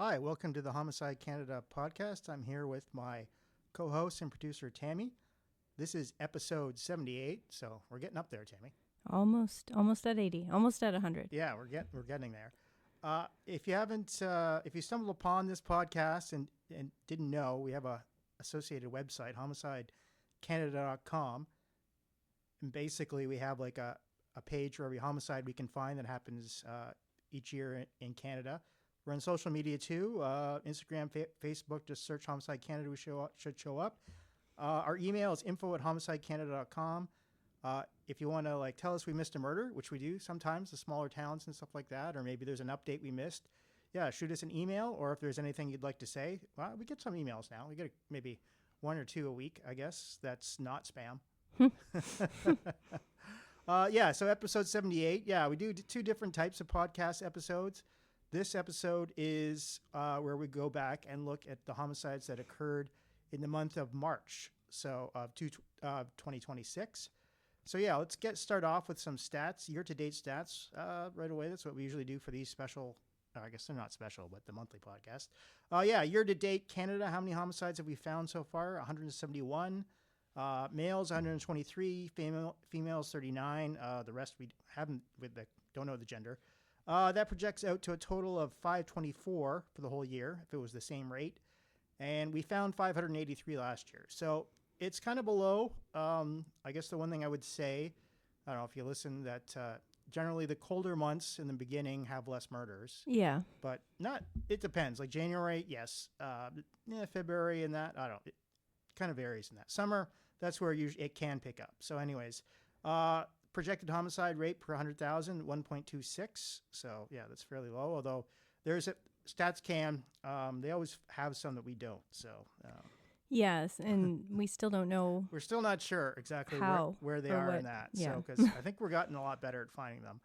Hi, welcome to the Homicide Canada podcast. I'm here with my co-host and producer, Tami. This is episode 78, so we're getting up there, Tami. Almost at 80, almost at 100. Yeah, we're getting there. If you stumbled upon this podcast and didn't know, we have a associated website, homicidecanada.com. And basically, we have like a page for every homicide we can find that happens each year in Canada. We're on social media too, Instagram, Facebook. Just search Homicide Canada. We should show up. Our email is info@homicidecanada.com. If you want to tell us we missed a murder, which we do sometimes, the smaller towns and stuff like that, or maybe there's an update we missed, shoot us an email. Or if there's anything you'd like to say, well, we get some emails now. We get maybe one or two a week, I guess. That's not spam. So episode 78. Yeah, we do two different types of podcast episodes. This episode is where we go back and look at the homicides that occurred in the month of March, of 2026. So let's start off with some stats, year-to-date stats right away. That's what we usually do for these special, I guess they're not special, but the monthly podcast. Year-to-date Canada, how many homicides have we found so far? 171. Males, 123. Females, 39. The rest we don't know the gender. That projects out to a total of 524 for the whole year, if it was the same rate. And we found 583 last year. So it's kind of below. I guess the one thing I would say, I don't know if you listen, that generally the colder months in the beginning have less murders. Yeah. But it depends. Like January, yes. February and that, it kind of varies in that. Summer, that's where it can pick up. So anyways, projected homicide rate per 100,000, 1.26. So, that's fairly low. Although there's StatsCan, they always have some that we don't. So, yes, and we still don't know. We're still not sure exactly where they are in that. Yeah. So, because I think we're gotten a lot better at finding them.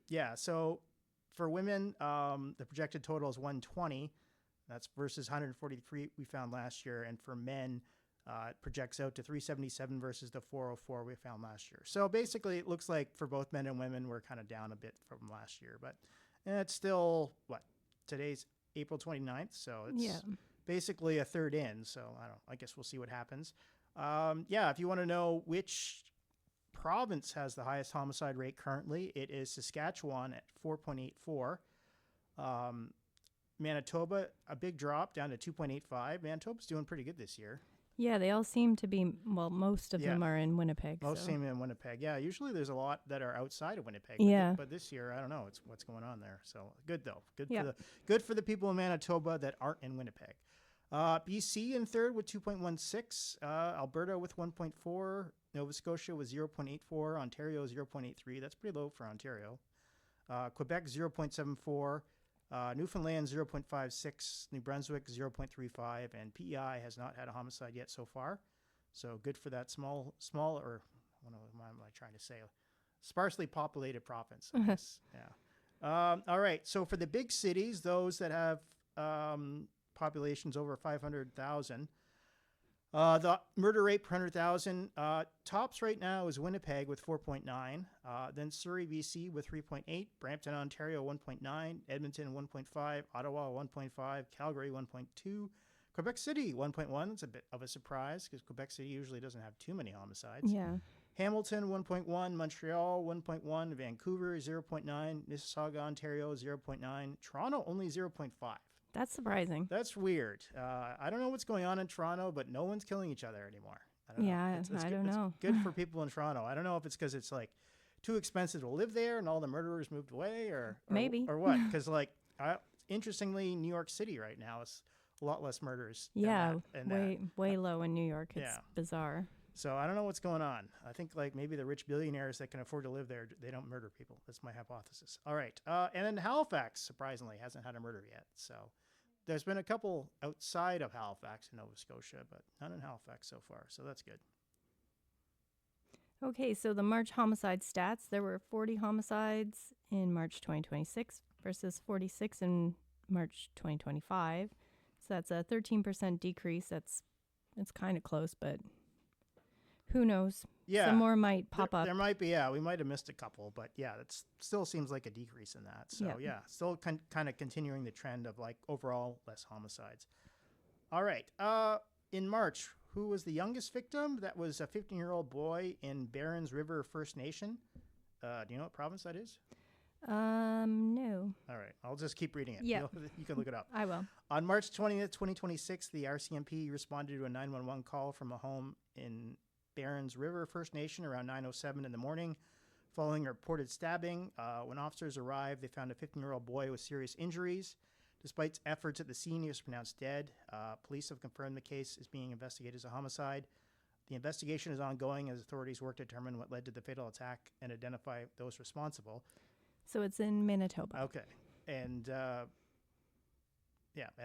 Yeah. So for women, the projected total is 120. That's versus 143 we found last year. And for men, it projects out to 377 versus the 404 we found last year. So basically, it looks like for both men and women, we're kind of down a bit from last year. But it's still, today's April 29th. So it's basically a third in. So I guess we'll see what happens. If you want to know which province has the highest homicide rate currently, it is Saskatchewan at 4.84. Manitoba, a big drop down to 2.85. Manitoba's doing pretty good this year. Yeah, they all seem to be, most of them are in Winnipeg. Most seem in Winnipeg. Yeah, usually there's a lot that are outside of Winnipeg. Yeah. But this year, I don't know what's going on there. So good, though. Good for the people in Manitoba that aren't in Winnipeg. BC in third with 2.16. Alberta with 1.4. Nova Scotia with 0.84. Ontario 0.83. That's pretty low for Ontario. Quebec 0.74. Newfoundland 0.56, New Brunswick 0.35, and PEI has not had a homicide yet so far. So good for that small, or what am I trying to say? Sparsely populated province, I guess. Yeah. All right. So for the big cities, those that have populations over 500,000, the murder rate per 100,000, tops right now is Winnipeg with 4.9, then Surrey, BC with 3.8, Brampton, Ontario 1.9, Edmonton 1.5, Ottawa 1.5, Calgary 1.2, Quebec City 1.1. It's a bit of a surprise because Quebec City usually doesn't have too many homicides. Yeah. Hamilton 1.1, Montreal 1.1, Vancouver 0.9, Mississauga, Ontario 0.9, Toronto only 0.5. That's surprising. That's weird. I don't know what's going on in Toronto, but no one's killing each other anymore. I don't know. It's good for people in Toronto. I don't know if it's because it's too expensive to live there and all the murderers moved away or maybe. Or what? Because interestingly, New York City right now is a lot less murders. Yeah, way low in New York. It's bizarre. So I don't know what's going on. I think maybe the rich billionaires that can afford to live there, they don't murder people. That's my hypothesis. All right. And then Halifax, surprisingly, hasn't had a murder yet. So there's been a couple outside of Halifax in Nova Scotia, but none in Halifax so far. So that's good. Okay, so the March homicide stats, there were 40 homicides in March 2026 versus 46 in March 2025. So that's a 13% decrease. It's kind of close, but Who knows? Yeah. Some more might pop up. There might be, we might have missed a couple, but yeah, it still seems like a decrease in that. So still kind of continuing the trend of like overall less homicides. All right. In March, who was the youngest victim? That was a 15-year-old boy in Barons River First Nation. Do you know what province that is? No. All right. I'll just keep reading it. Yeah. You can look it up. I will. On March 20th, 2026, the RCMP responded to a 911 call from a home in Barons River First Nation around 9:07 in the morning. Following a reported stabbing, when officers arrived, they found a 15-year-old boy with serious injuries. Despite efforts at the scene, he was pronounced dead. Police have confirmed the case is being investigated as a homicide. The investigation is ongoing as authorities work to determine what led to the fatal attack and identify those responsible. So it's in Manitoba. Okay. And, and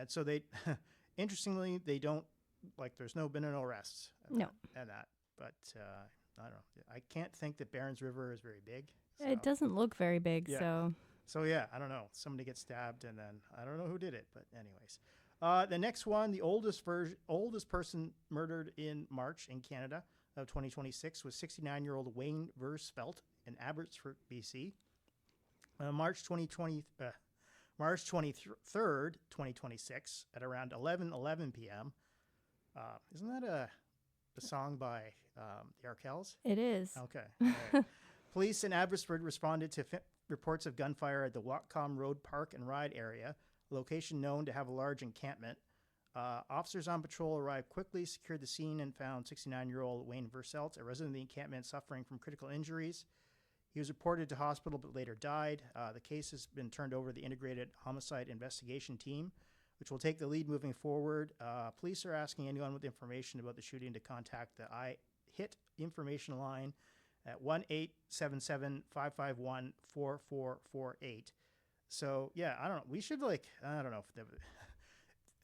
so they, interestingly, they don't, there's been no arrests. No. And that. But I don't know. I can't think that Barons River is very big. So. It doesn't look very big, so. So, I don't know. Somebody gets stabbed, and then I don't know who did it. But anyways. The next one, the oldest person murdered in March in Canada of 2026 was 69-year-old Wayne Versfelt in Abbotsford, BC. March 23rd, 2026 at around 11:11 p.m. Isn't that a song by the Arkells? It is. Okay. All right. Police in Abbotsford responded to reports of gunfire at the Whatcom Road Park and Ride area, a location known to have a large encampment. Officers on patrol arrived quickly, secured the scene, and found 69-year-old Wayne Versfelt, a resident of the encampment, suffering from critical injuries. He was reported to hospital but later died. The case has been turned over to the Integrated Homicide Investigation Team, which will take the lead moving forward. Police are asking anyone with information about the shooting to contact the IHIT information line at 1-877-551-4448. So, I don't know. We should, I don't know.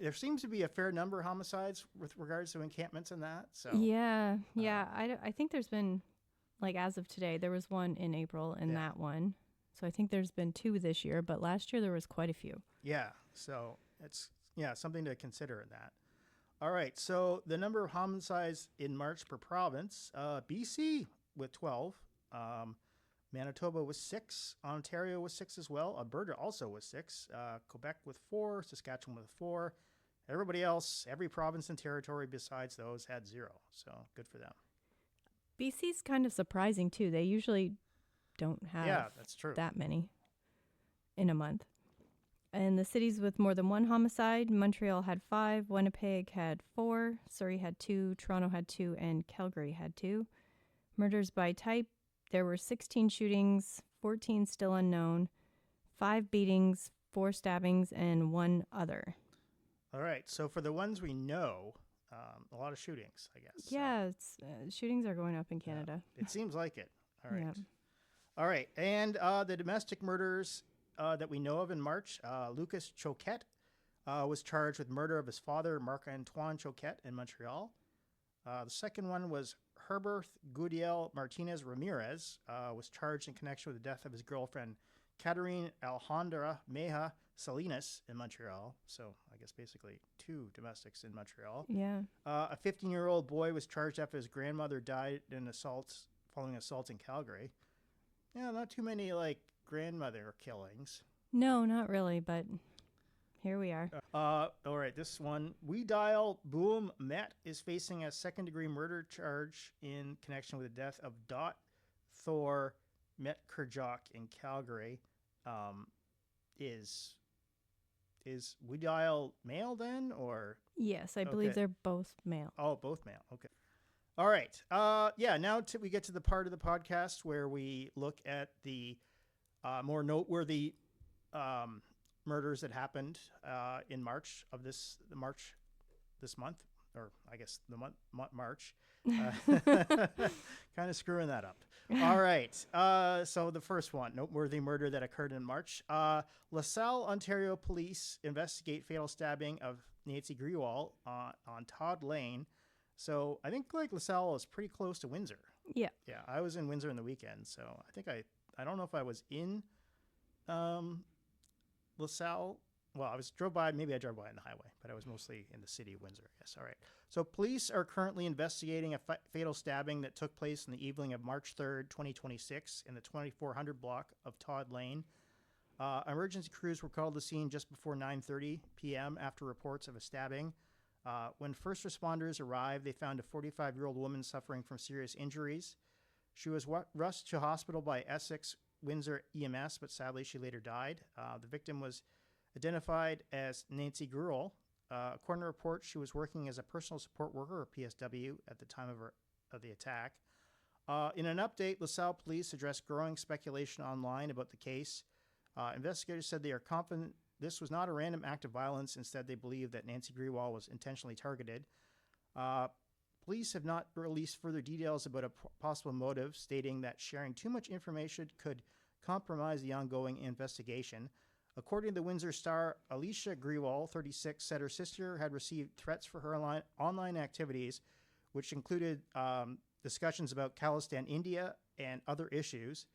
There seems to be a fair number of homicides with regards to encampments and that. So Yeah. I think there's been, as of today, there was one in April and that one. So I think there's been 2 this year, but last year there was quite a few. Yeah. So it's, something to consider in that. All right. So the number of homicides in March per province, BC with 12, Manitoba was 6, Ontario was 6 as well, Alberta also was 6, Quebec with 4, Saskatchewan with 4. Everybody else, every province and territory besides those had 0. So good for them. BC's kind of surprising too. They usually don't have that's true. that many in a month. And the cities with more than 1 homicide, Montreal had 5, Winnipeg had 4, Surrey had 2, Toronto had 2, and Calgary had 2. Murders by type, there were 16 shootings, 14 still unknown, 5 beatings, 4 stabbings, and 1 other. All right. So for the ones we know, a lot of shootings, I guess. Yeah, shootings are going up in Canada. It seems like it. All right. Yeah. All right. And the domestic murders that we know of in March, Lucas Choquette was charged with murder of his father, Marc-Antoine Choquette, in Montreal. The second one was Herbert Gudiel Martinez Ramirez was charged in connection with the death of his girlfriend, Caterine Alejandra Meja Salinas, in Montreal. So I guess basically 2 domestics in Montreal. Yeah. A 15-year-old boy was charged after his grandmother died in following assault in Calgary. Yeah, not too many grandmother killings. No, not really, but here we are. All right, this one. Dial Boom Met is facing a second-degree murder charge in connection with the death of Dor Thor Metkurjock in Calgary. Is Dial male then, or? Yes, I believe they're both male. Oh, both male. Okay. All right. Now we get to the part of the podcast where we look at the more noteworthy murders that happened in March this month, or I guess the month March. Kind of screwing that up. All right. So the first one, noteworthy murder that occurred in March. LaSalle, Ontario police investigate fatal stabbing of Nancy Grewal on Todd Lane. So I think LaSalle is pretty close to Windsor. Yeah. Yeah. I was in Windsor in the weekend, so I think I don't know if I was in LaSalle Well, maybe I drove by on the highway, but I was mostly in the city of Windsor. Yes, all right. So police are currently investigating a fatal stabbing that took place in the evening of March 3rd, 2026 in the 2400 block of Todd Lane. Emergency crews were called to the scene just before 9:30 p.m. after reports of a stabbing. When first responders arrived, they found a 45-year-old woman suffering from serious injuries. She was rushed to hospital by Essex Windsor EMS, but sadly she later died. The victim was identified as Nancy Grewal. According to reports, she was working as a personal support worker, or PSW, at the time of the attack. In an update, LaSalle police addressed growing speculation online about the case. Investigators said they are confident this was not a random act of violence. Instead, they believe that Nancy Grewal was intentionally targeted. Police have not released further details about a possible motive, stating that sharing too much information could compromise the ongoing investigation. According to the Windsor Star, Alicia Grewal, 36, said her sister had received threats for her online activities, which included discussions about Khalistan, India, and other issues.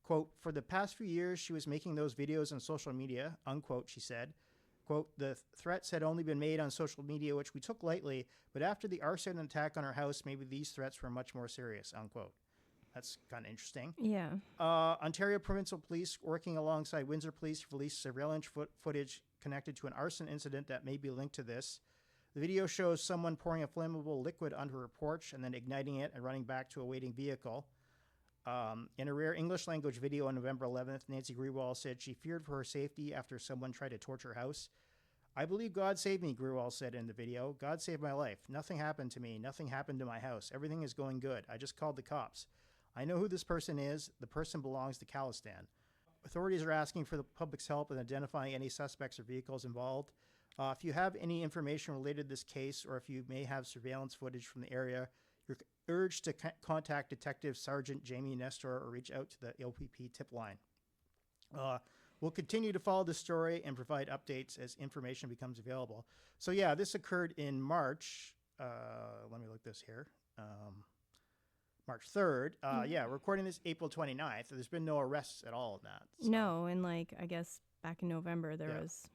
Quote, for the past few years, she was making those videos on social media, unquote, she said. Quote, the threats had only been made on social media, which we took lightly, but after the arson attack on her house, maybe these threats were much more serious, unquote. That's kind of interesting. Yeah. Ontario Provincial Police, working alongside Windsor Police, released surveillance footage connected to an arson incident that may be linked to this. The video shows someone pouring a flammable liquid onto her porch and then igniting it and running back to a waiting vehicle. In a rare English language video on November 11th, Nancy Grewal said she feared for her safety after someone tried to torch her house. I believe God saved me, Grewal said in the video. God saved my life. Nothing happened to me. Nothing happened to my house. Everything is going good. I just called the cops. I know who this person is. The person belongs to Khalistan. Authorities are asking for the public's help in identifying any suspects or vehicles involved. If you have any information related to this case, or if you may have surveillance footage from the area, you're urged to contact Detective Sergeant Jamie Nestor or reach out to the LPP tip line. We'll continue to follow this story and provide updates as information becomes available. So yeah, this occurred in March. Let me look this here. March 3rd. Yeah, recording this April 29th. There's been no arrests at all in that. So. No, and like, I guess back in November there was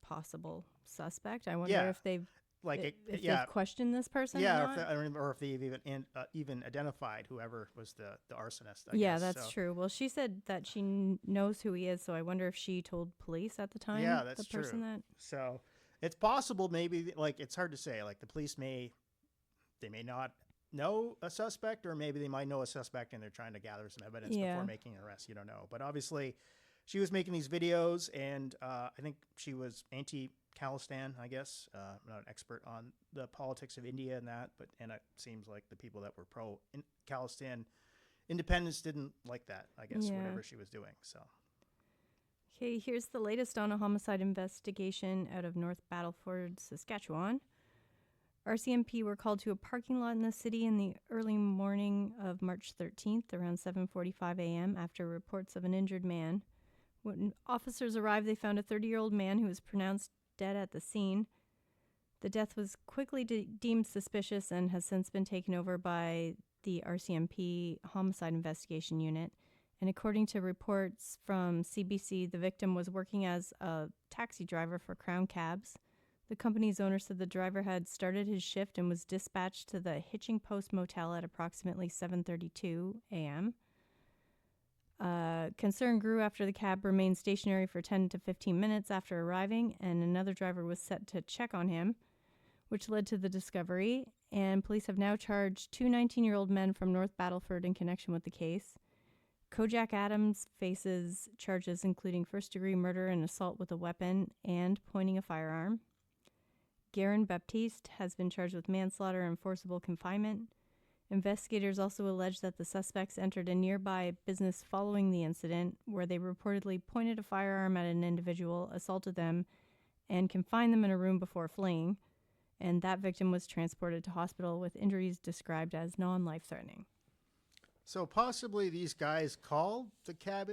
possible suspect. I wonder if they've they've questioned this person. Yeah, or if they've even identified whoever was the arsonist. I guess. That's true. Well, she said that she knows who he is, so I wonder if she told police at the time. Yeah, that's the person true. That. So it's possible. Maybe it's hard to say. Like the police may not know a suspect, or maybe they might know a suspect and they're trying to gather some evidence before making an arrest. You don't know. But obviously, she was making these videos, and I think she was anti-Khalistan, I guess. I'm not an expert on the politics of India and that, and it seems like the people that were pro-Khalistan independence didn't like that, I guess, whatever she was doing. So. Okay, here's the latest on a homicide investigation out of North Battleford, Saskatchewan. RCMP were called to a parking lot in the city in the early morning of March 13th, around 7:45 a.m., after reports of an injured man. When officers arrived, they found a 30-year-old man who was pronounced dead at the scene. The death was quickly deemed suspicious and has since been taken over by the RCMP Homicide Investigation Unit. And according to reports from CBC, the victim was working as a taxi driver for Crown Cabs. The company's owner said the driver had started his shift and was dispatched to the Hitching Post Motel at approximately 7:32 a.m. Concern grew after the cab remained stationary for 10 to 15 minutes after arriving, and another driver was set to check on him, which led to the discovery. And police have now charged two 19-year-old men from North Battleford in connection with the case. Kojak Adams faces charges including first-degree murder and assault with a weapon and pointing a firearm. Garen Baptiste has been charged with manslaughter and forcible confinement. Investigators also allege that the suspects entered a nearby business following the incident, where they reportedly pointed a firearm at an individual, assaulted them, and confined them in a room before fleeing. And that victim was transported to hospital with injuries described as non-life-threatening. So possibly these guys called the cab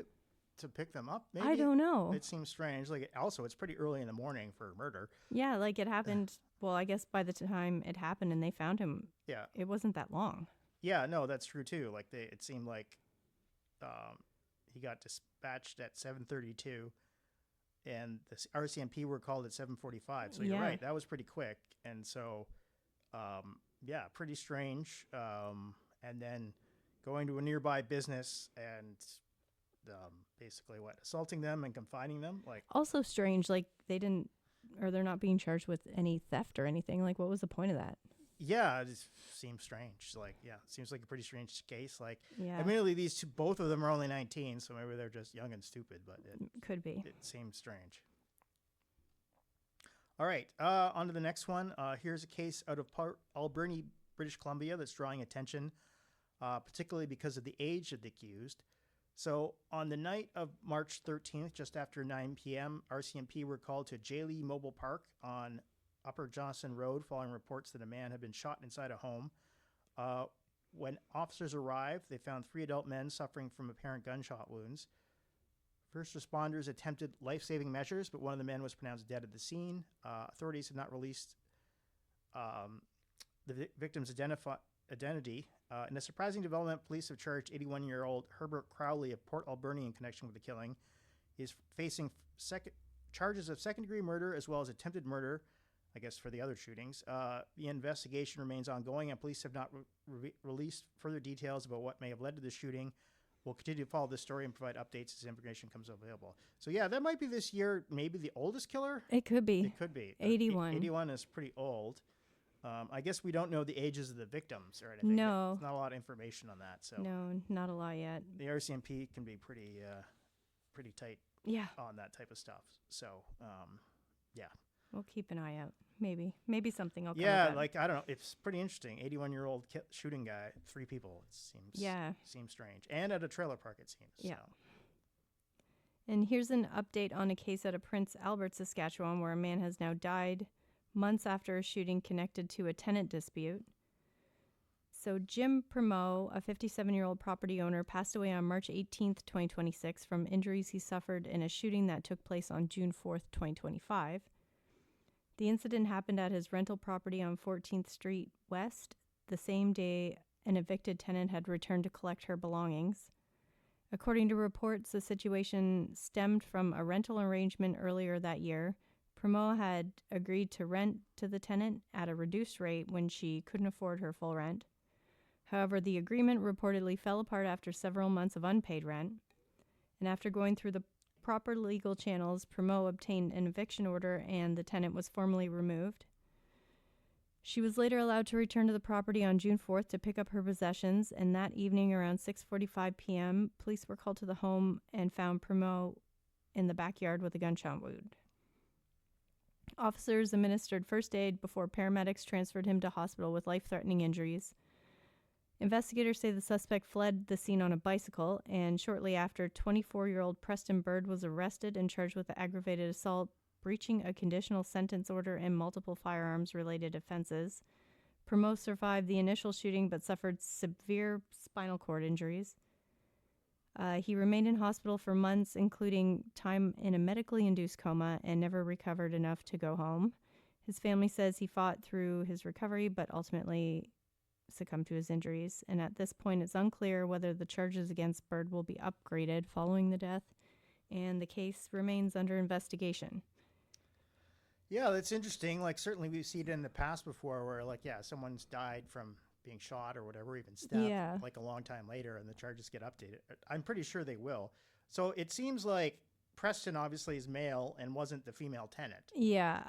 to pick them up, maybe? I don't know. It seems strange. Also, it's pretty early in the morning for murder. Yeah, it happened, well, I guess by the time it happened and they found him, it wasn't that long. Yeah, no, that's true too. It seemed like he got dispatched at 7:32, and the RCMP were called at 7:45. So you're right, that was pretty quick. And so, pretty strange. And then going to a nearby business and basically assaulting them and confining them. Like, also strange, like they're not being charged with any theft or anything. Like, what was the point of that? Yeah, it just seems strange. Like, it seems like a pretty strange case. Like, Yeah. admittedly, both of them are only 19, so maybe they're just young and stupid, but it could be. It seems strange. All right, on to the next one. Here's a case out of Alberni, British Columbia that's drawing attention, particularly because of the age of the accused. So on the night of March 13th, just after 9 p.m., RCMP were called to Jaley Mobile Park on Upper Johnson Road following reports that a man had been shot inside a home. When officers arrived, they found 3 adult men suffering from apparent gunshot wounds. First responders attempted life-saving measures, but one of the men was pronounced dead at the scene. Authorities have not released the victim's identity. In a surprising development, police have charged 81-year-old Herbert Crowley of Port Alberni in connection with the killing. He's facing charges of second-degree murder as well as attempted murder, I guess, for the other shootings. The investigation remains ongoing, and police have not released further details about what may have led to the shooting. We'll continue to follow this story and provide updates as information comes available. So, that might be this year, maybe the oldest killer. It could be. It could be. 81. 81 is pretty old. I guess we don't know the ages of the victims or anything. No. There's not a lot of information on that. So no, not a lot yet. The RCMP can be pretty tight on that type of stuff. So, We'll keep an eye out. Maybe something will come. Yeah, like, I don't know. It's pretty interesting. 81-year-old shooting guy, 3 people. It seems strange. And at a trailer park, it seems. Yeah. So. And here's an update on a case out of Prince Albert, Saskatchewan, where a man has now died months after a shooting connected to a tenant dispute. So Jim Primeau, a 57-year-old property owner, passed away on March 18th, 2026 from injuries he suffered in a shooting that took place on June 4th, 2025. The incident happened at his rental property on 14th Street West, the same day an evicted tenant had returned to collect her belongings. According to reports, the situation stemmed from a rental arrangement earlier that year. Primeau had agreed to rent to the tenant at a reduced rate when she couldn't afford her full rent. However, the agreement reportedly fell apart after several months of unpaid rent. And after going through the proper legal channels, Primeau obtained an eviction order and the tenant was formally removed. She was later allowed to return to the property on June 4th to pick up her possessions, and that evening around 6:45 p.m., police were called to the home and found Primeau in the backyard with a gunshot wound. Officers administered first aid before paramedics transferred him to hospital with life-threatening injuries. Investigators say the suspect fled the scene on a bicycle, and shortly after, 24-year-old Preston Bird was arrested and charged with aggravated assault, breaching a conditional sentence order, and multiple firearms-related offenses. Primeau survived the initial shooting but suffered severe spinal cord injuries. He remained in hospital for months, including time in a medically induced coma, and never recovered enough to go home. His family says he fought through his recovery but ultimately succumbed to his injuries, and at this point it's unclear whether the charges against Bird will be upgraded following the death, and the case remains under investigation. Yeah, that's interesting. Like, certainly we've seen it in the past before where, like, someone's died from being shot or whatever, even stabbed, like a long time later, and the charges get updated. I'm pretty sure they will. So it seems like Preston obviously is male and wasn't the female tenant. Yeah,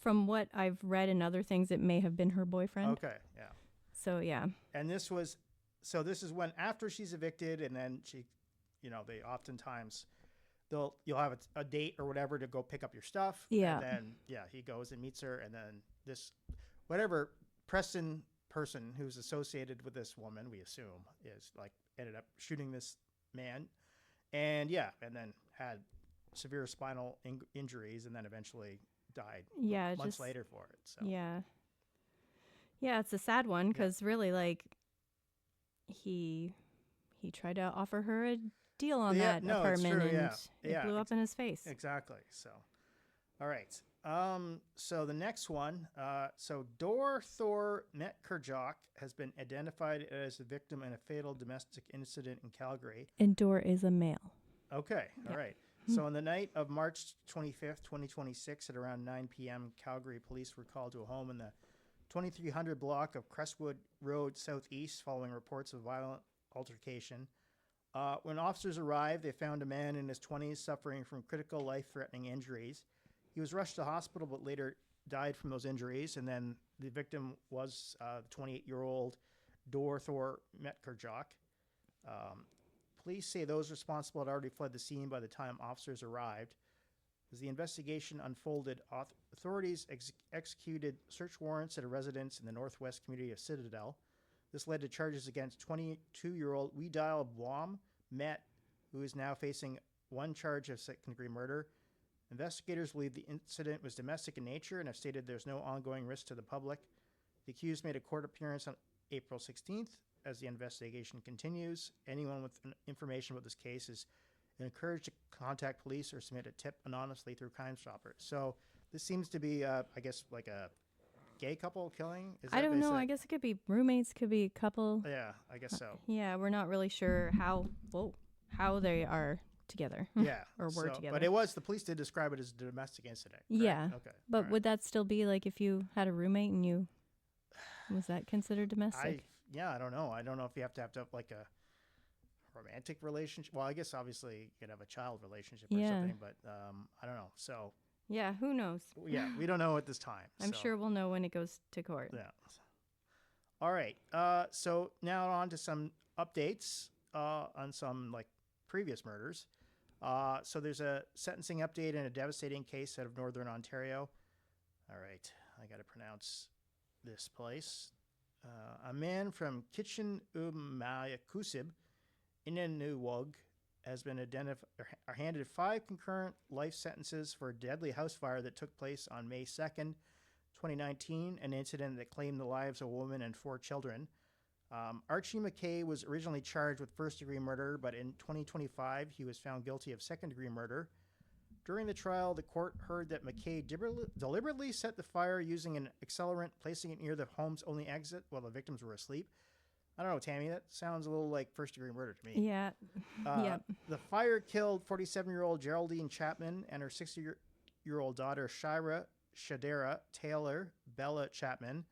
from what I've read in other things, it may have been her boyfriend. Okay, yeah. So, yeah. And this is when after she's evicted, and then she, they oftentimes, you'll have a date or whatever to go pick up your stuff. Yeah. And then, he goes and meets her, and then this, whatever Preston person who's associated with this woman, we assume, is like ended up shooting this man. And and then had severe spinal injuries, and then eventually died months later for it. So yeah, it's a sad one because really, like, he tried to offer her a deal on that apartment, and it blew up in his face. Exactly. So, all right. So the next one, Dor Thor Metkurjock has been identified as the victim in a fatal domestic incident in Calgary. And Dor is a male. Okay. All right. So on the night of March 25th, 2026, at around 9 p.m., Calgary police were called to a home in the 2300 block of Crestwood Road Southeast following reports of violent altercation. When officers arrived, they found a man in his 20s suffering from critical life-threatening injuries. He was rushed to hospital but later died from those injuries, and then the victim was 28-year-old Dor Thor Metkurjock. Police say those responsible had already fled the scene by the time officers arrived. As the investigation unfolded, authorities executed search warrants at a residence in the northwest community of Citadel. This led to charges against 22-year-old Weedial Blom Met, who is now facing one charge of second-degree murder. Investigators believe the incident was domestic in nature and have stated there's no ongoing risk to the public. The accused made a court appearance on April 16th. As the investigation continues, anyone with information about this case is encouraged to contact police or submit a tip anonymously through Crime Stoppers. So this seems to be, I guess, like a gay couple killing. I don't know. I guess it could be roommates, could be a couple. Yeah, I guess so. Yeah, we're not really sure how they are together. Yeah, or were together. But the police did describe it as a domestic incident. Right? Yeah. Okay. But would that still be like if you had a roommate and was that considered domestic? I don't know. I don't know if you have to have like a romantic relationship. Well, I guess obviously you could have a child relationship or something, but I don't know. So yeah, who knows? Yeah, we don't know at this time. I'm sure we'll know when it goes to court. Yeah. All right. So now on to some updates on some like previous murders. So there's a sentencing update in a devastating case out of Northern Ontario. All right. I got to pronounce this place. A man from Kitchen-Umayakusib, Inunuwug, has been handed 5 concurrent life sentences for a deadly house fire that took place on May 2nd, 2019, an incident that claimed the lives of a woman and 4 children. Archie McKay was originally charged with first-degree murder, but in 2025, he was found guilty of second-degree murder. During the trial, the court heard that McKay deliberately set the fire using an accelerant, placing it near the home's only exit while the victims were asleep. I don't know, Tammy, that sounds a little like first-degree murder to me. Yeah. Yep. The fire killed 47-year-old Geraldine Chapman and her 60-year-old daughter, Shadera Taylor Bella Chapman,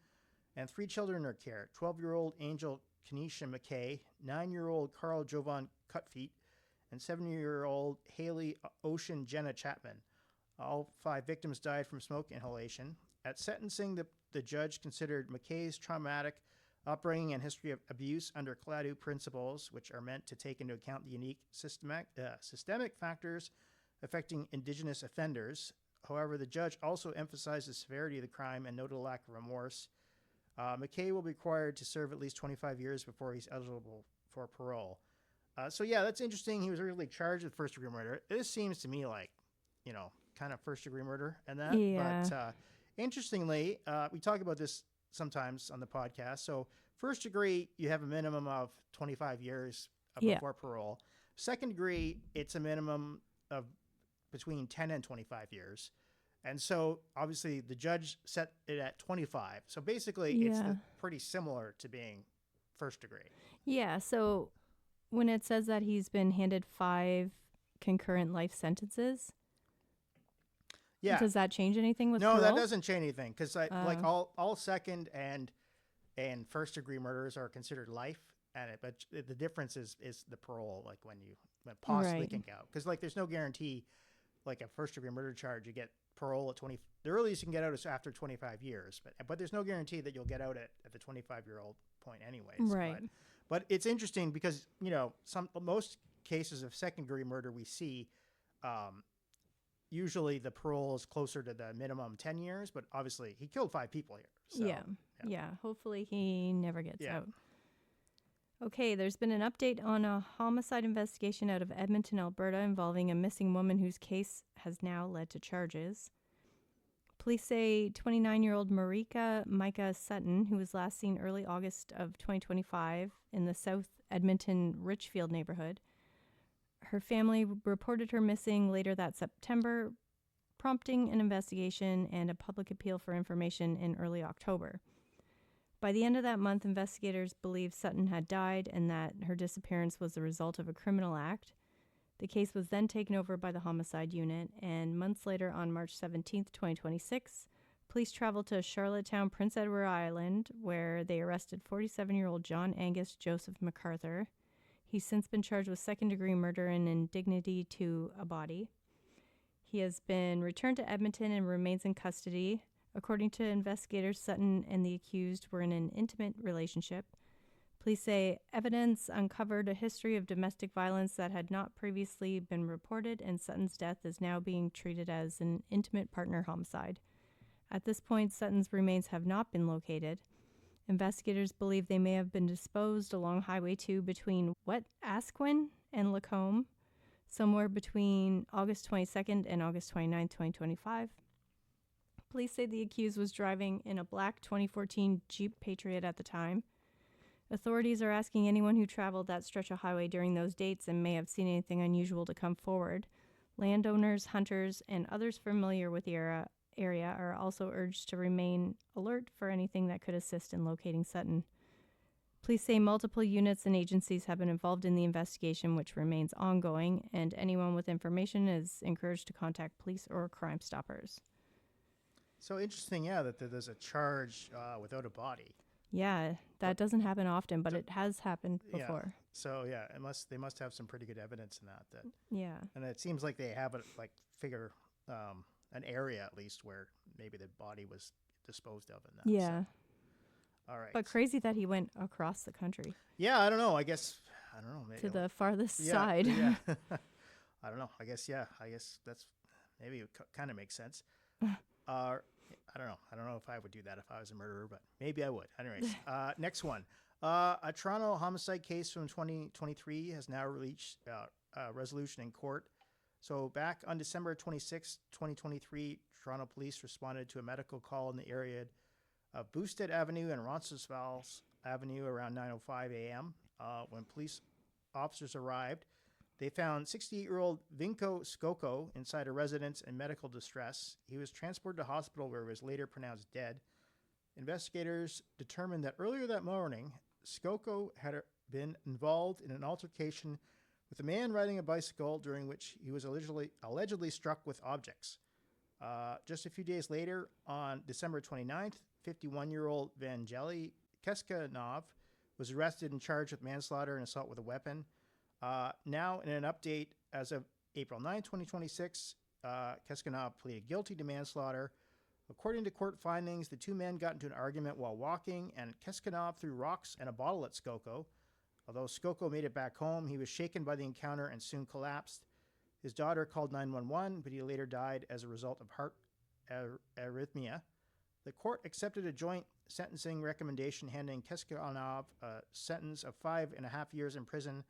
and 3 children in her care, 12-year-old Angel Kenesha McKay, 9-year-old Carl Jovan Cutfeet, and 7-year-old Haley Ocean Jenna Chapman. All 5 victims died from smoke inhalation. At sentencing, the judge considered McKay's traumatic upbringing and history of abuse under CLADU principles, which are meant to take into account the unique systemic factors affecting Indigenous offenders. However, the judge also emphasized the severity of the crime and noted a lack of remorse. McKay will be required to serve at least 25 years before he's eligible for parole. So yeah, that's interesting. He was originally charged with first-degree murder. This seems to me like, kind of first-degree murder and that. Yeah. But interestingly, we talk about this sometimes on the podcast. So first degree, you have a minimum of 25 years before parole. Second degree, it's a minimum of between 10 and 25 years. And so obviously the judge set it at 25. So basically it's pretty similar to being first degree. Yeah. So when it says that he's been handed 5 concurrent life sentences, does that change anything with parole? No, that doesn't change anything because like all second and first degree murders are considered life, but the difference is the parole, like when possibly can go, because like there's no guarantee, like a first degree murder charge you get parole at 20. The earliest you can get out is after 25 years, but there's no guarantee that you'll get out at the 25-year-old point anyways. Right. But it's interesting because most cases of second degree murder we see. Usually the parole is closer to the minimum 10 years, but obviously he killed 5 people here. So, yeah. Hopefully he never gets out. Okay, there's been an update on a homicide investigation out of Edmonton, Alberta, involving a missing woman whose case has now led to charges. Police say 29-year-old Micah Sutton, who was last seen early August of 2025 in the South Edmonton Richfield neighborhood. Her family reported her missing later that September, prompting an investigation and a public appeal for information in early October. By the end of that month, investigators believed Sutton had died and that her disappearance was the result of a criminal act. The case was then taken over by the Homicide Unit, and months later, on March 17th, 2026, police traveled to Charlottetown, Prince Edward Island, where they arrested 47-year-old John Angus Joseph MacArthur. He's since been charged with second-degree murder and indignity to a body. He has been returned to Edmonton and remains in custody. According to investigators, Sutton and the accused were in an intimate relationship. Police say evidence uncovered a history of domestic violence that had not previously been reported, and Sutton's death is now being treated as an intimate partner homicide. At this point, Sutton's remains have not been located. Investigators believe they may have been disposed along Highway 2 between Wetaskiwin and Lacombe, somewhere between August 22nd and August 29th, 2025. Police say the accused was driving in a black 2014 Jeep Patriot at the time. Authorities are asking anyone who traveled that stretch of highway during those dates and may have seen anything unusual to come forward. Landowners, hunters, and others familiar with the area are also urged to remain alert for anything that could assist in locating Sutton. Police say multiple units and agencies have been involved in the investigation, which remains ongoing, and anyone with information is encouraged to contact police or Crime Stoppers. So interesting, yeah, that there's a charge without a body. Yeah, that doesn't happen often, but it has happened before. Yeah. So yeah, they must have some pretty good evidence in that. Yeah. And it seems like they have an area at least where maybe the body was disposed of in that. Yeah. So. All right. But crazy that he went across the country. Yeah, I don't know. I don't know. Maybe to the farthest side. Yeah. I don't know. I guess that's maybe it kind of makes sense. I don't know. I don't know if I would do that if I was a murderer, but maybe I would. Anyways, next one. A Toronto homicide case from 2023 has now reached resolution in court. So back on December 26, 2023, Toronto police responded to a medical call in the area of Boosted Avenue and Roncesvalles Avenue around 9:05 a.m. When police officers arrived, they found 68-year-old Vinko Skoko inside a residence in medical distress. He was transported to hospital where he was later pronounced dead. Investigators determined that earlier that morning, Skoko had been involved in an altercation with a man riding a bicycle during which he was allegedly struck with objects. Just a few days later, on December 29th, 51-year-old Vangeli Keskanov was arrested and charged with manslaughter and assault with a weapon. Now, in an update, as of April 9, 2026, Keskanov pleaded guilty to manslaughter. According to court findings, the two men got into an argument while walking, and Keskanov threw rocks and a bottle at Skoko. Although Skoko made it back home, he was shaken by the encounter and soon collapsed. His daughter called 911, but he later died as a result of heart arrhythmia. The court accepted a joint sentencing recommendation handing Keskanov a sentence of 5.5 years in prison,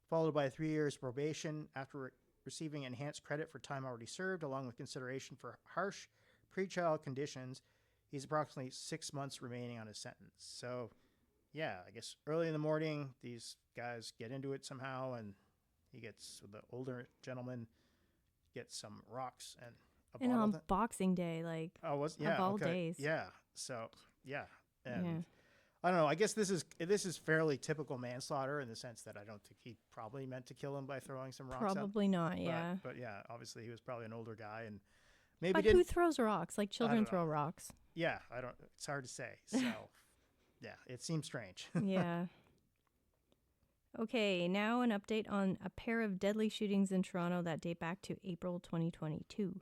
followed by 3 years probation after receiving enhanced credit for time already served, along with consideration for harsh pretrial conditions. He's approximately 6 months remaining on his sentence. So, yeah, I guess early in the morning, these guys get into it somehow, and the older gentleman gets some rocks and a bottle. And on Boxing Day, of all days. Yeah. So, yeah. And I don't know. I guess this is fairly typical manslaughter in the sense that I don't think he probably meant to kill him by throwing some rocks. Probably not. Yeah. But yeah, obviously he was probably an older guy, and maybe. But who throws rocks? Like children throw rocks. Yeah, it's hard to say. So, yeah, it seems strange. Yeah. Okay, now an update on a pair of deadly shootings in Toronto that date back to April 2022.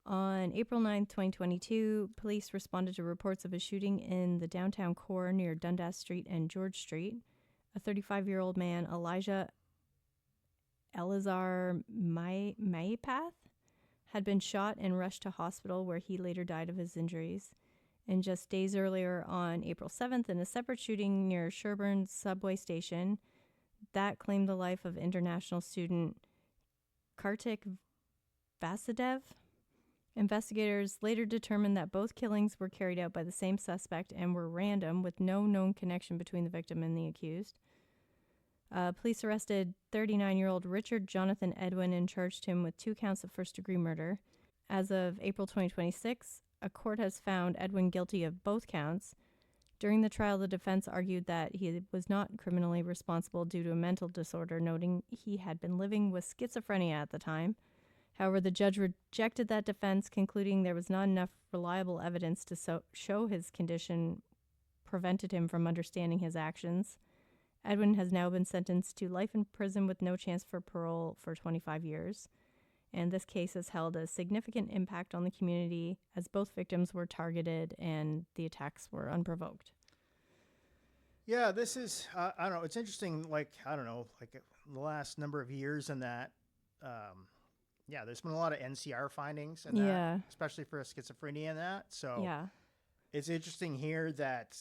On April 9th, 2022, police responded to reports of a shooting in the downtown core near Dundas Street and George Street. A 35-year-old man, Elijah Elazar Maipath, had been shot and rushed to hospital where he later died of his injuries. And just days earlier, on April 7th, in a separate shooting near Sherbourne subway station, that claimed the life of international student Kartik Vasudev. Investigators later determined that both killings were carried out by the same suspect and were random, with no known connection between the victim and the accused. Police arrested 39-year-old Richard Jonathan Edwin and charged him with 2 counts of first-degree murder. As of April 2026, a court has found Edwin guilty of both counts. During the trial, the defense argued that he was not criminally responsible due to a mental disorder, noting he had been living with schizophrenia at the time. However, the judge rejected that defense, concluding there was not enough reliable evidence to show his condition prevented him from understanding his actions. Edwin has now been sentenced to life in prison with no chance for parole for 25 years. And this case has held a significant impact on the community as both victims were targeted and the attacks were unprovoked. Yeah, this is, I don't know, it's interesting, like, I don't know, like the last number of years and that, yeah, there's been a lot of NCR findings and that, especially for schizophrenia and that. So yeah, it's interesting here that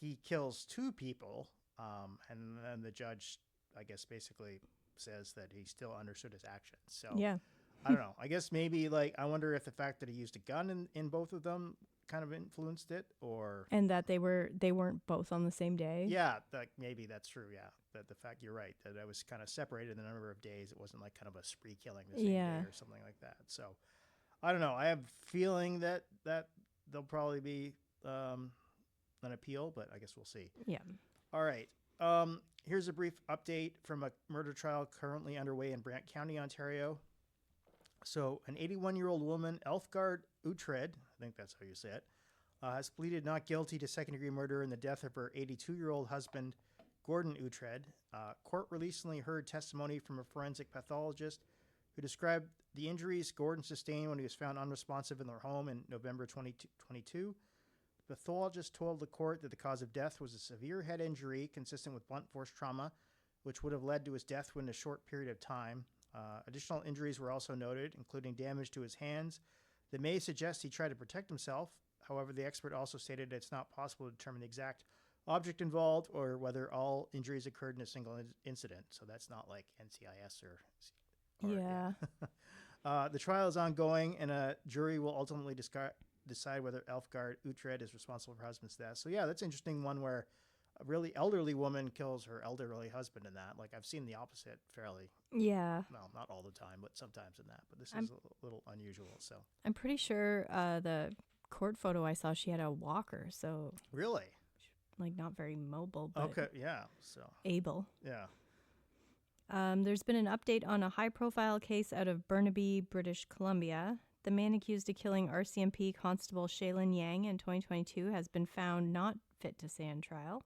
he kills 2 people, and then the judge, I guess, basically says that he still understood his actions. So yeah. I don't know. I guess maybe, like, I wonder if the fact that he used a gun in both of them kind of influenced it, or... And that they weren't both on the same day? Yeah, maybe that's true, yeah. That the fact, you're right, that it was kind of separated in the number of days. It wasn't like kind of a spree killing the same day or something like that. So, I don't know. I have a feeling that there'll probably be an appeal, but I guess we'll see. Yeah. All right. Here's a brief update from a murder trial currently underway in Brant County, Ontario. So, an 81-year-old woman, Elfgard Uhtred, I think that's how you say it, has pleaded not guilty to second-degree murder in the death of her 82-year-old husband, Gordon Uhtred. Court recently heard testimony from a forensic pathologist who described the injuries Gordon sustained when he was found unresponsive in their home in November 2022. The pathologist told the court that the cause of death was a severe head injury consistent with blunt force trauma, which would have led to his death within a short period of time. Additional injuries were also noted, including damage to his hands that may suggest he tried to protect himself. However, the expert also stated it's not possible to determine the exact object involved or whether all injuries occurred in a single incident. So that's not like NCIS or yeah. The trial is ongoing, and a jury will ultimately decide whether Elfgard Uhtred is responsible for her husband's death. So yeah, that's an interesting one where a really elderly woman kills her elderly husband in that. Like, I've seen the opposite fairly. Yeah. Well, not all the time, but sometimes in that. But this is a little unusual. So I'm pretty sure the court photo I saw, she had a walker. So really, like, not very mobile, but okay, yeah. So able. Yeah. There's been an update on a high-profile case out of Burnaby, British Columbia. The man accused of killing RCMP Constable Shaylin Yang in 2022 has been found not fit to stand trial.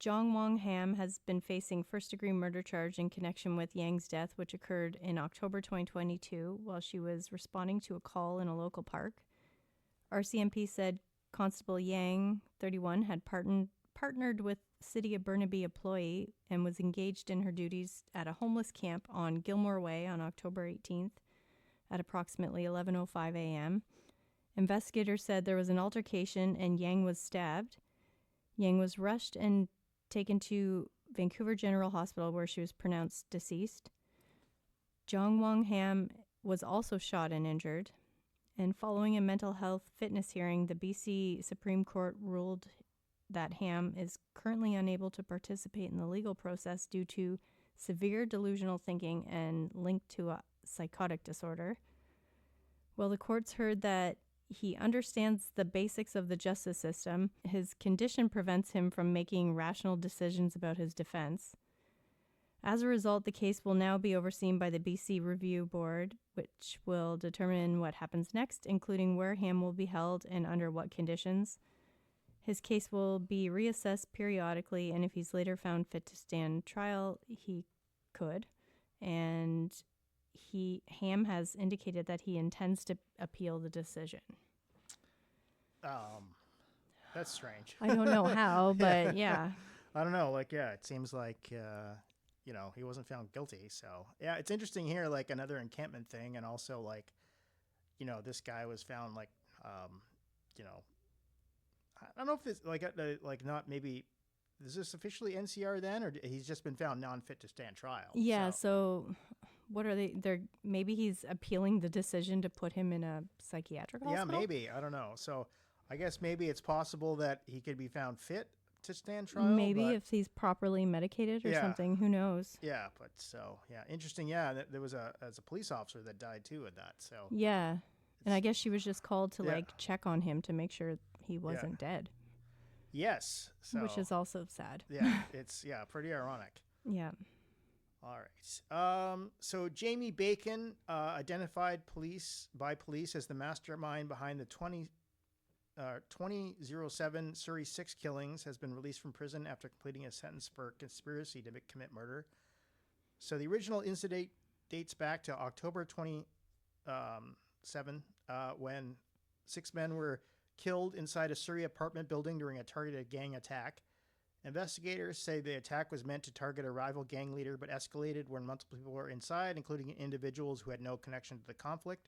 Jong Wong Ham has been facing first-degree murder charge in connection with Yang's death, which occurred in October 2022 while she was responding to a call in a local park. RCMP said Constable Yang, 31, had partnered with City of Burnaby employee and was engaged in her duties at a homeless camp on Gilmore Way on October 18th at approximately 11:05 a.m. Investigators said there was an altercation and Yang was stabbed. Yang was rushed and taken to Vancouver General Hospital where she was pronounced deceased. Jong Wong Ham was also shot and injured. And following a mental health fitness hearing, the BC Supreme Court ruled that Ham is currently unable to participate in the legal process due to severe delusional thinking and linked to a psychotic disorder. Well, the courts heard that he understands the basics of the justice system. His condition prevents him from making rational decisions about his defense. As a result, the case will now be overseen by the BC Review Board, which will determine what happens next, including where Ham will be held and under what conditions. His case will be reassessed periodically, and if he's later found fit to stand trial, he could. And Ham has indicated that he intends to appeal the decision. That's strange. I don't know how, but yeah. I don't know. Like, yeah, it seems like, he wasn't found guilty. So, yeah, it's interesting here, like another encampment thing. And also, like, this guy was found, like, I don't know if it's like not maybe, is this officially NCR then, or he's just been found non-fit to stand trial? Yeah. So what are they? Maybe he's appealing the decision to put him in a psychiatric hospital? Yeah, maybe. I don't know. So I guess maybe it's possible that he could be found fit to stand trial. Maybe if he's properly medicated or something. Who knows? Yeah, but interesting. Yeah, there was a police officer that died too in that. So yeah, and I guess she was just called to like check on him to make sure he wasn't dead. Yes. So, which is also sad. Yeah, it's pretty ironic. Yeah. All right. So Jamie Bacon, identified by police as the mastermind behind the 2007 Surrey 6 killings, has been released from prison after completing a sentence for conspiracy to commit murder. So the original incident dates back to October 27, when 6 men were killed inside a Surrey apartment building during a targeted gang attack. Investigators say the attack was meant to target a rival gang leader, but escalated when multiple people were inside, including individuals who had no connection to the conflict.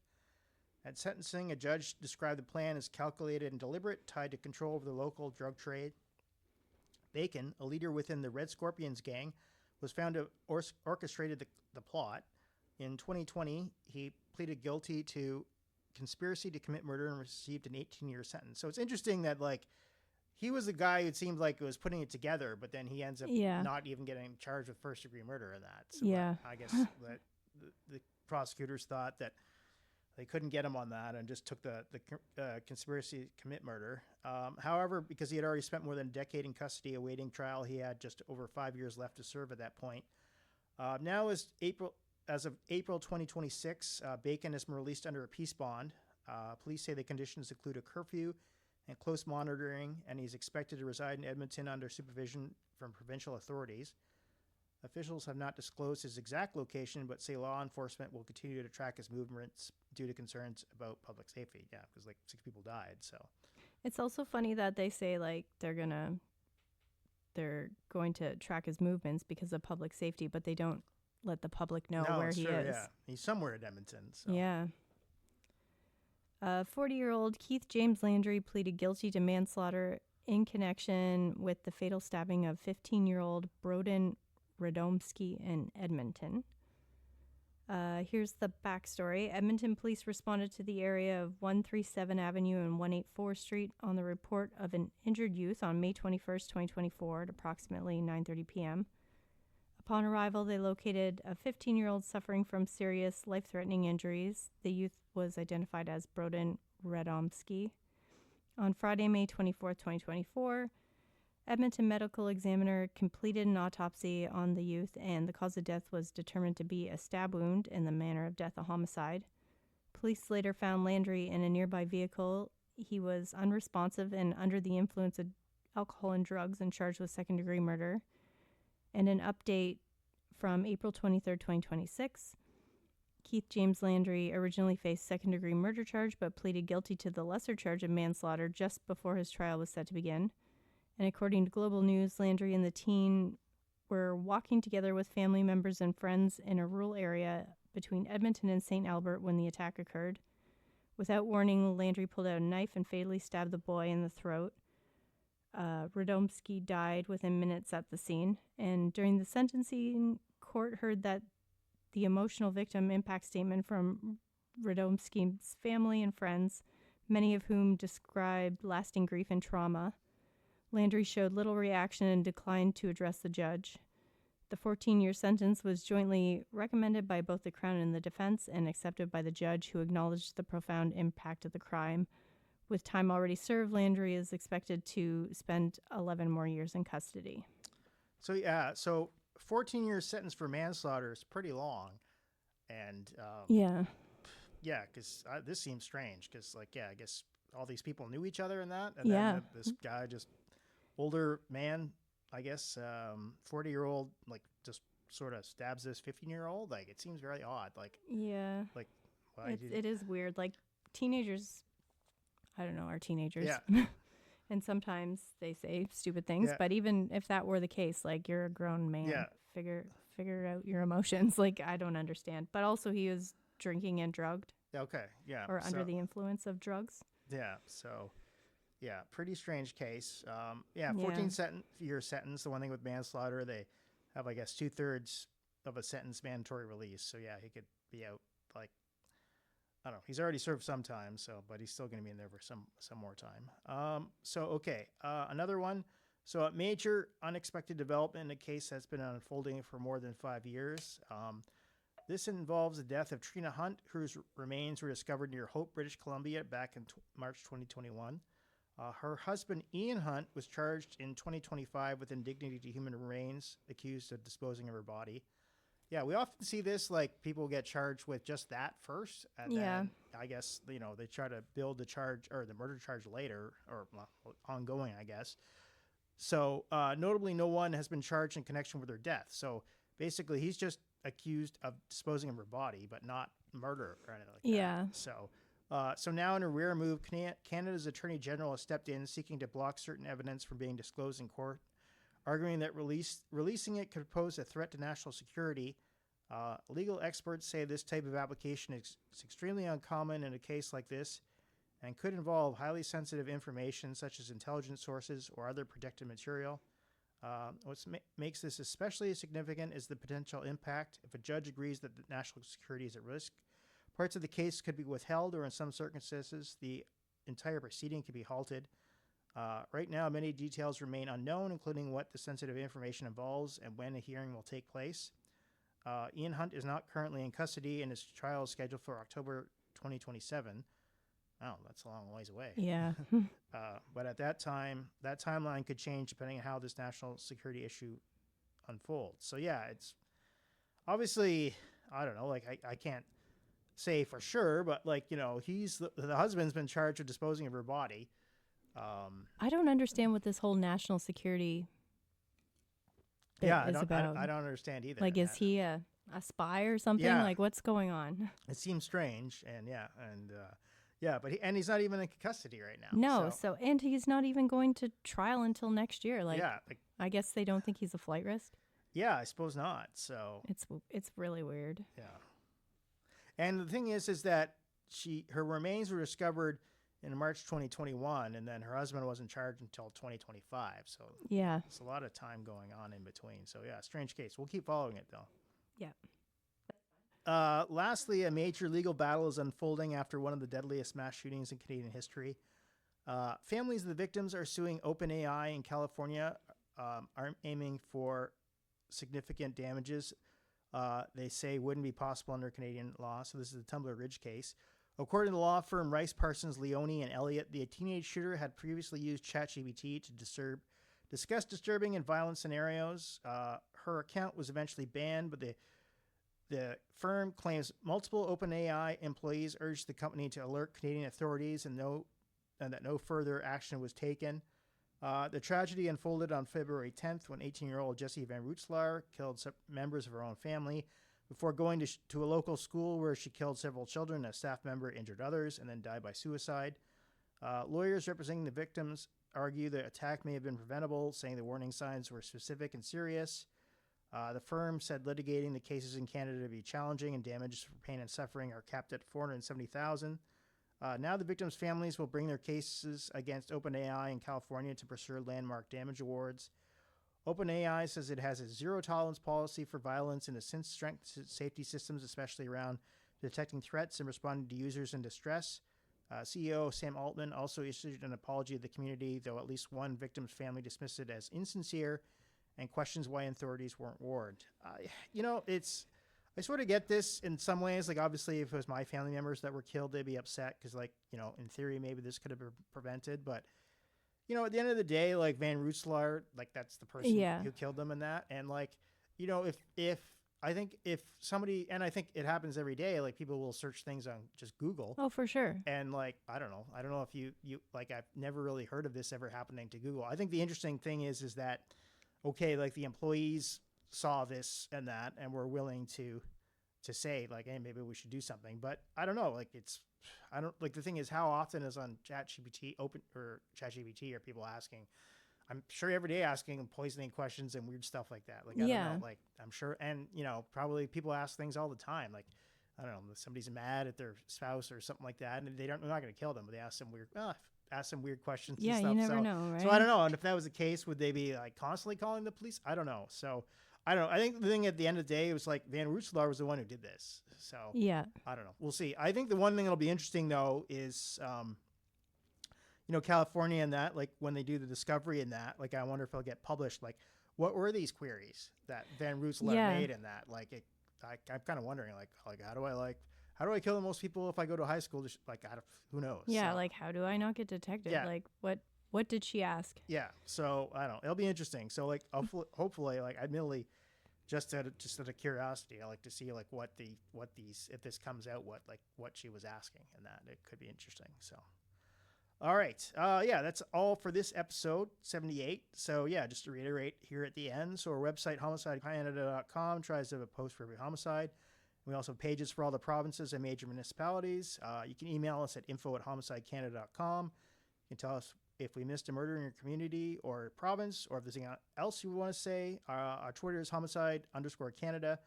At sentencing, a judge described the plan as calculated and deliberate, tied to control over the local drug trade. Bacon, a leader within the Red Scorpions gang, was found to have orchestrated the plot. In 2020, he pleaded guilty to conspiracy to commit murder and received an 18-year sentence. So it's interesting that, like, he was the guy who seemed like was putting it together, but then he ends up not even getting charged with first-degree murder in that. So I guess that the prosecutors thought that they couldn't get him on that and just took the conspiracy to commit murder. However, because he had already spent more than a decade in custody awaiting trial, he had just over 5 years left to serve at that point. Now, as of April 2026, Bacon has been released under a peace bond. Police say the conditions include a curfew and close monitoring, and he's expected to reside in Edmonton under supervision from provincial authorities. Officials have not disclosed his exact location, but say law enforcement will continue to track his movements due to concerns about public safety. Yeah, because like 6 people died. So it's also funny that they say like they're going to track his movements because of public safety, but they don't let the public know where he is. Yeah, he's somewhere in Edmonton. So. Yeah. 40-year-old Keith James Landry pleaded guilty to manslaughter in connection with the fatal stabbing of 15-year-old Broden Radomski in Edmonton. Here's the backstory. Edmonton police responded to the area of 137 Avenue and 184 Street on the report of an injured youth on May 21st, 2024 at approximately 9:30 p.m. Upon arrival, they located a 15-year-old suffering from serious life-threatening injuries. The youth was identified as Broden Radomski. On Friday, May 24th, 2024, Edmonton medical examiner completed an autopsy on the youth, and the cause of death was determined to be a stab wound and the manner of death a homicide. Police later found Landry in a nearby vehicle. He was unresponsive and under the influence of alcohol and drugs and charged with second-degree murder. And an update from April 23rd, 2026. Keith James Landry originally faced second-degree murder charge but pleaded guilty to the lesser charge of manslaughter just before his trial was set to begin. And according to Global News, Landry and the teen were walking together with family members and friends in a rural area between Edmonton and St. Albert when the attack occurred. Without warning, Landry pulled out a knife and fatally stabbed the boy in the throat. Radomski died within minutes at the scene, and during the sentencing, court heard that the emotional victim impact statement from Radomski's family and friends, many of whom described lasting grief and trauma. Landry showed little reaction and declined to address the judge. The 14-year sentence was jointly recommended by both the Crown and the defense and accepted by the judge, who acknowledged the profound impact of the crime. With time already served, Landry is expected to spend 11 more years in custody. So 14-year sentence for manslaughter is pretty long. And because this seems strange because, I guess all these people knew each other and that. And then this guy, just older man, I guess, 40-year-old, just sort of stabs this 15-year-old. Like, it seems very odd. It is weird. Like, teenagers, I don't know, are teenagers. Yeah. And sometimes they say stupid things. Yeah. But even if that were the case, you're a grown man. Yeah. Figure out your emotions. I don't understand. But also he was drinking and drugged. Okay, yeah. Or under the influence of drugs. Yeah, so, pretty strange case. 14-year sentence. The one thing with manslaughter, they have, I guess, 2/3 of a sentence mandatory release. So, he could be out, I don't know. He's already served some time, but he's still going to be in there for some more time. Another one. So a major unexpected development in a case that's been unfolding for more than 5 years. This involves the death of Trina Hunt, whose remains were discovered near Hope, British Columbia, back in March 2021. Her husband, Ian Hunt, was charged in 2025 with indignity to human remains, accused of disposing of her body. Yeah, we often see this, like people get charged with just that first, and then I guess, they try to build the charge or the murder charge later, or ongoing, I guess. So notably, no one has been charged in connection with her death. So basically, he's just accused of disposing of her body, but not murder or anything like that. Yeah. So now in a rare move, Canada's Attorney General has stepped in, seeking to block certain evidence from being disclosed in court, arguing that releasing it could pose a threat to national security. Legal experts say this type of application is extremely uncommon in a case like this and could involve highly sensitive information such as intelligence sources or other protected material. What makes this especially significant is the potential impact. If a judge agrees that the national security is at risk, parts of the case could be withheld, or in some circumstances, the entire proceeding could be halted. Right now, many details remain unknown, including what the sensitive information involves and when a hearing will take place. Ian Hunt is not currently in custody, and his trial is scheduled for October 2027. Oh, that's a long ways away. Yeah. But at that time, that timeline could change depending on how this national security issue unfolds. So, yeah, it's obviously, I don't know, like I can't say for sure, but like, he's the husband's been charged with disposing of her body. I don't understand what this whole national security is about. I don't understand either. Like, is he a spy or something? Yeah. Like, what's going on? It seems strange, and but he's not even in custody right now. No, and he's not even going to trial until next year. Like, like, I guess they don't think he's a flight risk. Yeah, I suppose not. So it's really weird. Yeah. And the thing is that her remains were discovered in March 2021, and then her husband wasn't charged until 2025. So yeah, it's a lot of time going on in between. So yeah, strange case. We'll keep following it though. Yeah. Lastly, a major legal battle is unfolding after one of the deadliest mass shootings in Canadian history. Families of the victims are suing OpenAI in California, are aiming for significant damages. They say wouldn't be possible under Canadian law. So this is the Tumbler Ridge case. According to the law firm Rice, Parsons, Leone, and Elliott, the teenage shooter had previously used ChatGPT to discuss disturbing and violent scenarios. Her account was eventually banned, but the firm claims multiple OpenAI employees urged the company to alert Canadian authorities and that no further action was taken. The tragedy unfolded on February 10th when 18-year-old Jessie Van Rootselaar killed members of her own family before going to a local school where she killed several children. A staff member injured others and then died by suicide. Lawyers representing the victims argue the attack may have been preventable, saying the warning signs were specific and serious. The firm said litigating the cases in Canada to be challenging and damages for pain and suffering are capped at $470,000. Now the victims' families will bring their cases against OpenAI in California to pursue landmark damage awards. OpenAI says it has a zero-tolerance policy for violence and has since strengthened its safety systems, especially around detecting threats and responding to users in distress. CEO Sam Altman also issued an apology to the community, though at least one victim's family dismissed it as insincere and questions why authorities weren't warned. I sort of get this in some ways. Like, obviously, if it was my family members that were killed, they'd be upset because, like, in theory, maybe this could have been prevented. But, at the end of the day, like, Van Rootselaar, like, that's the person who killed them and that. And, like, if somebody, and I think it happens every day, like, people will search things on just Google. Oh, for sure. And, like, I don't know if you like, I've never really heard of this ever happening to Google. I think the interesting thing is that, okay, like, the employees saw this and that and were willing to say, like, hey, maybe we should do something. But I don't know, like, the thing is, how often is on ChatGPT are people asking? I'm sure every day asking poisoning questions and weird stuff like that. Like, I don't know, like, I'm sure. And, probably people ask things all the time. Like, I don't know, somebody's mad at their spouse or something like that, and they're not going to kill them, but they ask some weird questions. Yeah, and stuff. You never know, right? So I don't know. And if that was the case, would they be, like, constantly calling the police? I don't know. So I don't know. I think the thing at the end of the day, it was like Van Rootselaar was the one who did this. So yeah, I don't know. We'll see. I think the one thing that'll be interesting, though, is, California and that, like, when they do the discovery in that, like, I wonder if it'll get published. Like, what were these queries that Van Rootselaar made in that? Like, I'm kind of wondering, like, how how do I kill the most people if I go to high school? Just like, who knows? Yeah, So, like how do I not get detected? Yeah. Like what did she ask? yeah. So I don't know. It'll be interesting. So like, hopefully, like, admittedly, just out of curiosity, I like to see like what these if this comes out, what she was asking, and that it could be interesting. So. All right. Yeah, that's all for this episode 78. So yeah, just to reiterate here at the end. So our website, homicidecanada.com, tries to have a post for every homicide. We also have pages for all the provinces and major municipalities. You can email us at info@homicidecanada.com. You can tell us if we missed a murder in your community or province, or if there's anything else you want to say. Our Twitter is homicide_Canada.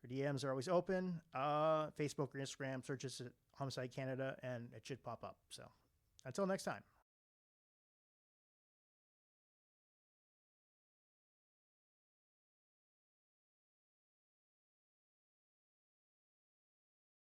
Our DMs are always open. Facebook or Instagram, search us at Homicide Canada, and it should pop up. So until next time.